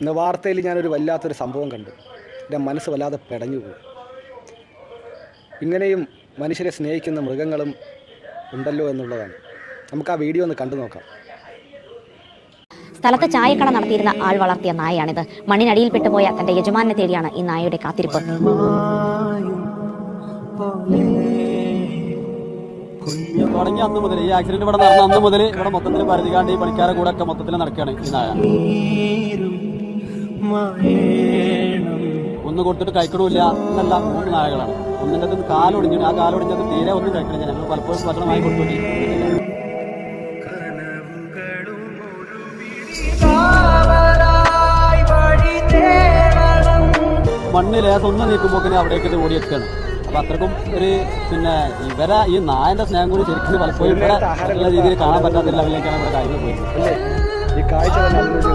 ഇന്ന് വാർത്തയിൽ ഞാനൊരു വല്ലാത്തൊരു സംഭവം കണ്ടു. എൻ്റെ മനസ്സ് വല്ലാതെ പെടഞ്ഞുപോയി. ഇങ്ങനെയും മനുഷ്യരെ സ്നേഹിക്കുന്ന മൃഗങ്ങളും ഉണ്ടല്ലോ എന്നുള്ളതാണ്. നമുക്ക് ആ വീഡിയോ ഒന്ന് കണ്ടു നോക്കാം. സ്ഥലത്ത് ചായക്കട നടത്തിയിരുന്ന ആൾ വളർത്തിയ നായയാണിത്. മണ്ണിനടിയിൽ പെട്ടുപോയ തന്റെ യജമാനെ തേടിയാണ് ഈ നായയുടെ കാത്തിരിപ്പ്. തുടങ്ങി അന്ന് മുതൽ ഈ ആക്സിഡന്റ് ഇവിടെ നടന്ന അന്ന് മുതൽ ഇവിടെ മൊത്തത്തിൽ പരിധികാണ്ട് ഈ പണിക്കാരെ കൂടെ ഒക്കെ മൊത്തത്തിൽ നടക്കുകയാണ് ഈ നായ. ഒന്ന് കൊടുത്തിട്ട് കഴിക്കണമില്ല എന്നല്ല, 3 നായകളാണ്. ഒന്നിൻ്റെ കാലൊടിഞ്ഞു. ആ കാലൊടിഞ്ഞത് തീരെ ഒന്നും കഴിക്കണില്ല. ഞങ്ങൾ പലപ്പോഴും ഭക്ഷണമായി കൊടുത്തു. മണ്ണ് ലേസം ഒന്ന് നീക്കുമ്പോക്കിന് അവിടേക്ക് ഇത് ഓടിയെത്തുകയാണ്. അപ്പൊ അത്രക്കും ഒരു ഇവരെ ഈ നായന്റെ സ്നേഹം കൂടി ശരിക്കും പലപ്പോഴും ഇവിടെ നല്ല രീതിയിൽ കാണാൻ പറ്റാത്ത ലെവലിലേക്കാണ് ഇവിടെ കാര്യങ്ങൾ പോയത്. ഈ കാഴ്ച